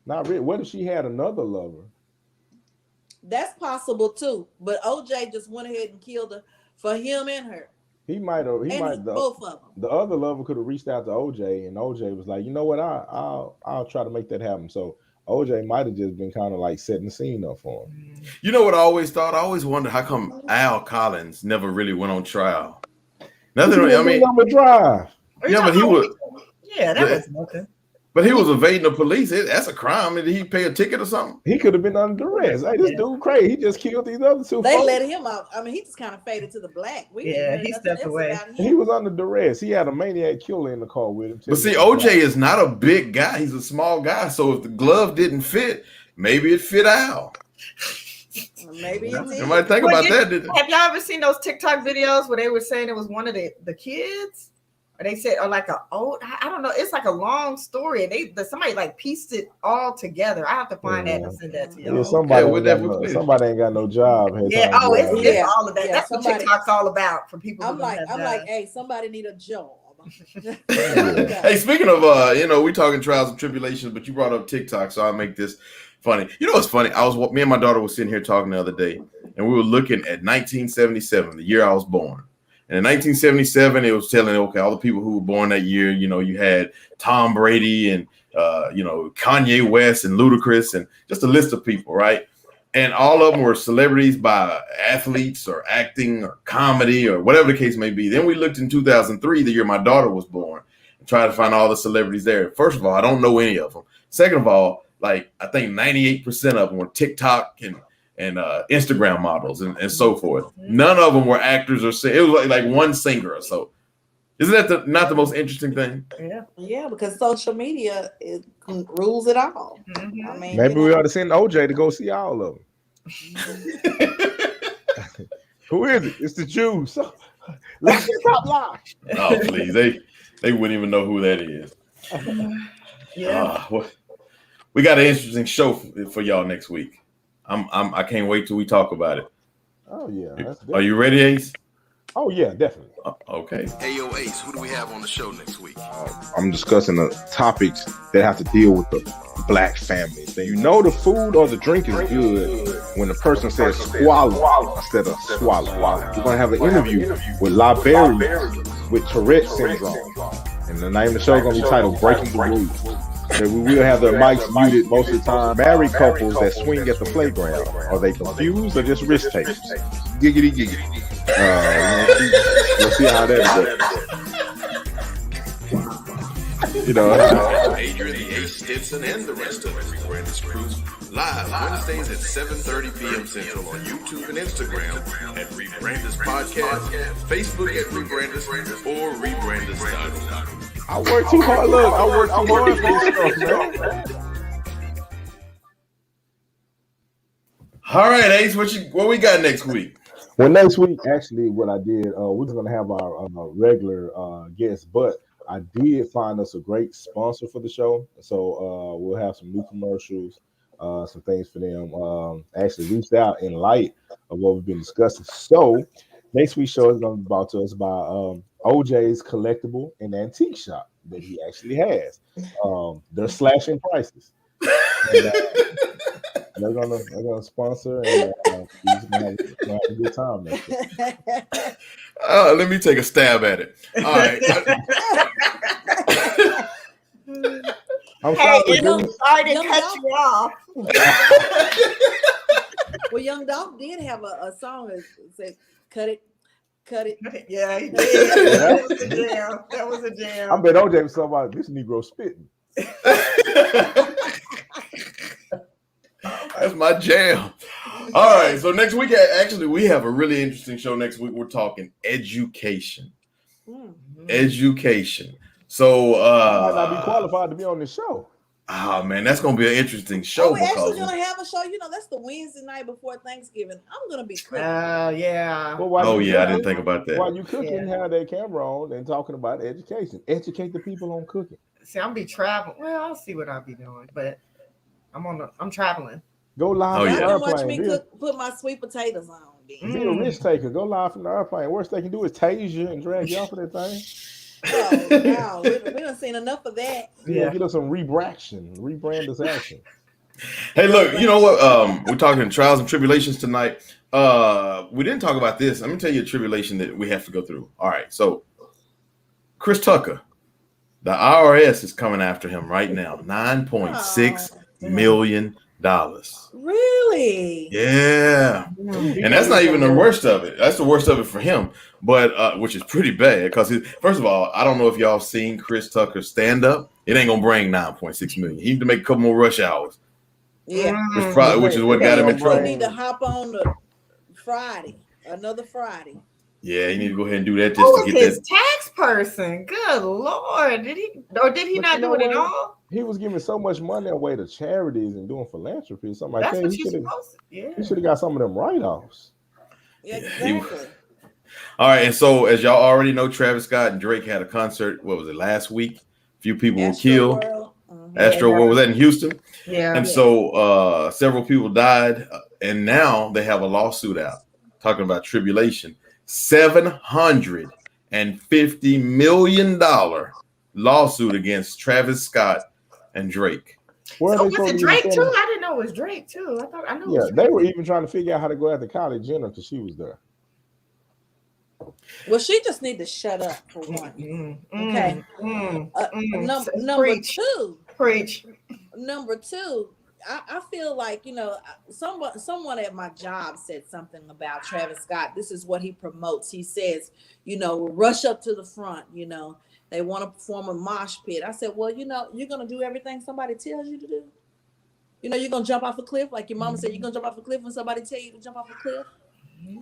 Not really. What if she had another lover? That's possible too. But OJ just went ahead and killed her for him and her. He might have. Both of them. The other lover could have reached out to OJ, and OJ was like, you know what? I'll try to make that happen. So OJ might have just been kind of like setting the scene up for him. You know what I always thought? I always wondered how come Al Collins never really went on trial. Nothing. I mean, drive. Yeah, but he was. Yeah, that was nothing. But he was evading the police. That's a crime. Did he pay a ticket or something? He could have been under duress. Hey, this dude crazy. He just killed these other two. They let him out. I mean, he just kind of faded to the black. He stepped away. He was under duress. He had a maniac killer in the car with him. But see, OJ is not a big guy. He's a small guy. So if the glove didn't fit, maybe it fit Al. Maybe it did. You might think about that. Have y'all ever seen those TikTok videos where they were saying it was one of the kids? Or they said, or like a old, I don't know. It's like a long story, and somebody like pieced it all together. I have to find that and send that to you. Yeah, somebody ain't got no job. Yeah. Oh, it's all of that. Yeah, That's what TikTok's all about for people. I'm like, hey, somebody need a job. Hey, speaking of, we talking trials and tribulations, but you brought up TikTok, so I'll make this funny. You know what's funny? Me and my daughter was sitting here talking the other day, and we were looking at 1977, the year I was born. And in 1977, it was telling, okay, all the people who were born that year, you had Tom Brady and, Kanye West and Ludacris and just a list of people, right? And all of them were celebrities by athletes or acting or comedy or whatever the case may be. Then we looked in 2003, the year my daughter was born, and tried to find all the celebrities there. First of all, I don't know any of them. Second of all, I think 98% of them were TikTok and Instagram models and so forth. None of them were actors or it was like one singer or so. Isn't that not the most interesting thing? Yeah, because social media rules it all. I mean, maybe we ought to send OJ to go see all of them. Who is it? It's the Jews. Let's get top line. Oh, please, they wouldn't even know who that is. We got an interesting show for y'all next week. I can't wait till we talk about it. Oh yeah. Are you ready, Ace? Oh yeah, definitely. Okay. Hey yo, Ace, who do we have on the show next week? I'm discussing the topics that have to deal with the black family. The food or the drink is good when the person says swallow instead of swallow. We're gonna have an interview with LaBerry with Tourette syndrome, and the name of the show is gonna be titled "Breaking the Rules." We will have their mics muted most of the time. Married couples that swing at the playground. Are they confused or just risk takers? Giggity, giggity. We'll see how that goes. Adrian The Ace Stinson and the rest of the rebrandUS crew live Wednesdays at 7:30 p.m. Central on YouTube and Instagram at rebrandUS Podcast, Facebook at rebrandUS, or rebrandUS.org. I work too hard. Look, I work too hard for this stuff, man. All right, Ace, what we got next week? Well, next week, actually, what I did, we're just gonna have our regular guests, but I did find us a great sponsor for the show, so we'll have some new commercials, some things for them. Actually reached out in light of what we've been discussing. So next week's show is going to be brought to us by OJ's collectible and antique shop that he actually has. They're slashing prices. And, they're gonna sponsor, and we're gonna have a good time next week. Let me take a stab at it. All right. I'm sorry to cut you off. Well, Young Dolph did have a song that said "Cut it." Yeah, he did. That was a jam. I bet OJ was talking about this Negro spitting. That's my jam. All right. So next week, actually, we have a really interesting show next week. We're talking education. Education. So I might not be qualified to be on this show. Oh man, that's gonna be an interesting show. We're actually gonna have a show. That's the Wednesday night before Thanksgiving. I'm gonna be cooking. Yeah. Well, I didn't think about that. While you cooking, have that camera on and talking about education. Educate the people on cooking. See, I'll be traveling. Well, I'll see what I'll be doing, but I'm traveling. Go live from the airplane. Watch me put my sweet potatoes on. Be a risk taker. Go live from the airplane. Worst they can do is tase you and drag you off of that thing. Oh, no, we done seen enough of that. Yeah, get us some rebrandUS action. Hey, look, you know what? We're talking trials and tribulations tonight. We didn't talk about this. Let me tell you a tribulation that we have to go through. All right, so Chris Tucker, the IRS is coming after him right now. $9.6 million. Really? Yeah. And that's not even the worst of it. That's the worst of it for him, but which is pretty bad because first of all, I don't know if y'all seen Chris Tucker stand up. It ain't gonna bring 9.6 million. He need to make a couple more rush hours. Yeah. Which is what got him in trouble. We need to hop on the another Friday. Yeah, you need to go ahead and do that just to get his tax person. Good Lord. Did he not do it at all? He was giving so much money away to charities and doing philanthropy, something like That's that. what you're supposed to. Yeah. He should have got some of them write-offs. Yeah, exactly. All right, and so as y'all already know, Travis Scott and Drake had a concert. What was it, last week? A few people were killed. Astro World, was that in Houston? Yeah. And so several people died, and now they have a lawsuit out talking about Tribulation. $750 million lawsuit against Travis Scott and Drake. So was it Drake too? I didn't know it was Drake too. I knew. Yeah, they were even trying to figure out how to go after Kylie Jenner because she was there. Well, she just need to shut up for one. Okay. Number two. Preach. Number two. I feel like, you know, someone at my job said something about Travis Scott. This is what he promotes. He says, you know, rush up to the front, you know, they want to perform a mosh pit. I said, well, you know, you're going to do everything somebody tells you to do. You know, you're going to jump off a cliff. Like your mama said, you're going to jump off a cliff when somebody tell you to jump off a cliff.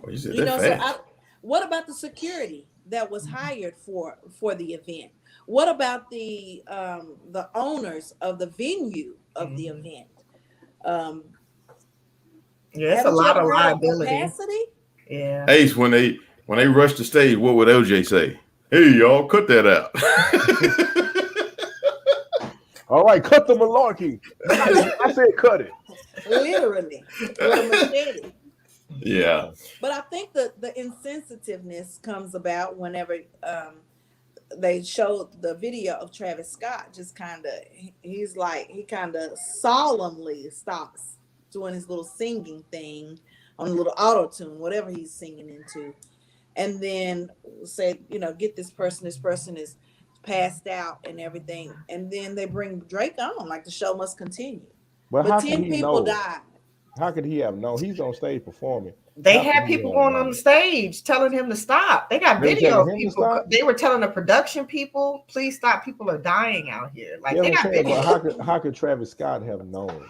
Well, you know, so what about the security that was hired for the event? What about the owners of the venue of the event? It's a lot of liability. Capacity? Yeah. Ace, when they rush the stage, what would LJ say? Hey, y'all, cut that out. All right, cut the malarkey. I said cut it. Literally. With a machete. Yeah. But I think the insensitiveness comes about whenever they showed the video of Travis Scott. Just kind of, he kind of solemnly stops doing his little singing thing on a little auto tune, whatever he's singing into, and then said, you know, get this person is passed out and everything, and then they bring Drake on like the show must continue. But 10 people died. How could he have known? He's on stage performing. They had people going on the stage telling him to stop. They got video of people. They were telling the production people, please stop. People are dying out here. Like they got video. How could Travis Scott have known?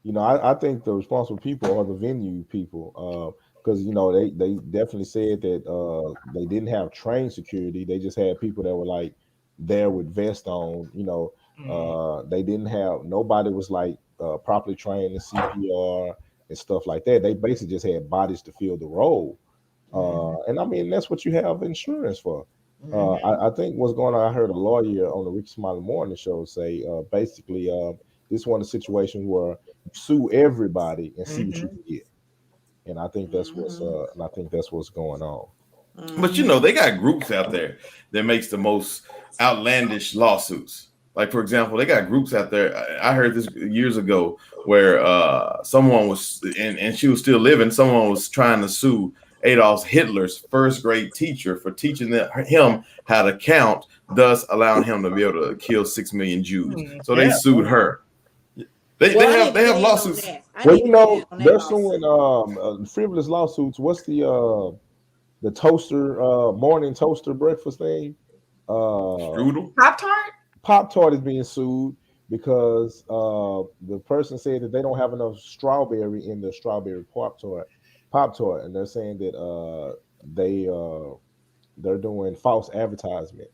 You know, I think the responsible people are the venue people. Because, you know, they definitely said that they didn't have trained security. They just had people that were like there with vests on. You know, they didn't have, nobody was like properly trained in CPR and stuff like that. They basically just had bodies to fill the role. And I mean, that's what you have insurance for. I think what's going on, I heard a lawyer on the Ricky Smiley Morning Show say basically this is one of the situations where you sue everybody and see what you can get. And I think that's what's going on. But you know, they got groups out there that makes the most outlandish lawsuits. Like, for example, they got groups out there. I heard this years ago where someone was, and she was still living, someone was trying to sue Adolf Hitler's first grade teacher for teaching him how to count, thus allowing him to be able to kill 6 million Jews. So they sued her. They have lawsuits. Well, you know, they're suing frivolous lawsuits. What's the toaster morning toaster breakfast thing? Strudel? Pop-Tart is being sued because the person said that they don't have enough strawberry in the strawberry Pop-Tart, and they're saying that they're doing false advertisement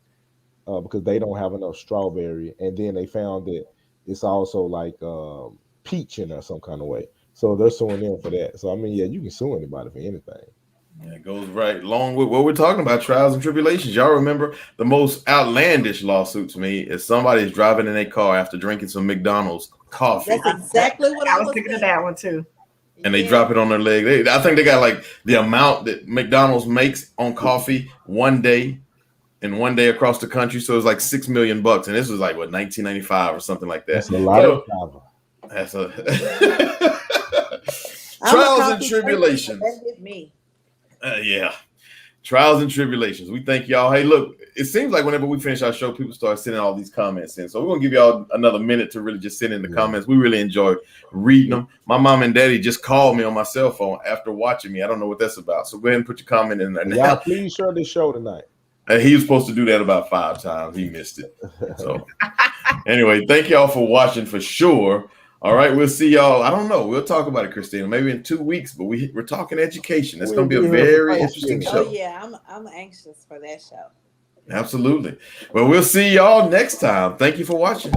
because they don't have enough strawberry, and then they found that it's also like peach in there some kind of way. So they're suing them for that. So I mean, yeah, you can sue anybody for anything. Yeah, it goes right along with what we're talking about, trials and tribulations. Y'all remember the most outlandish lawsuit to me is somebody's driving in a car after drinking some McDonald's coffee. That's exactly what I was thinking of that one too. And they drop it on their leg. I think they got like the amount that McDonald's makes on coffee one day across the country. So it's like $6 million. And this was like, what, 1995 or something like that. That's a lot of travel. That's a trials and tribulations. That hit me. Yeah. Trials and tribulations. We thank y'all. Hey, look, it seems like whenever we finish our show, people start sending all these comments in. So we're going to give y'all another minute to really just send in the comments. We really enjoy reading them. My mom and daddy just called me on my cell phone after watching me. I don't know what that's about. So go ahead and put your comment in there. Y'all, please share this show tonight. He was supposed to do that about 5 times. He missed it. So anyway, thank y'all for watching for sure. All right, we'll see y'all. I don't know. We'll talk about it, Christina, maybe in 2 weeks, but we're talking education. That's going to be a very interesting show. Oh, yeah, I'm anxious for that show. Absolutely. Well, we'll see y'all next time. Thank you for watching.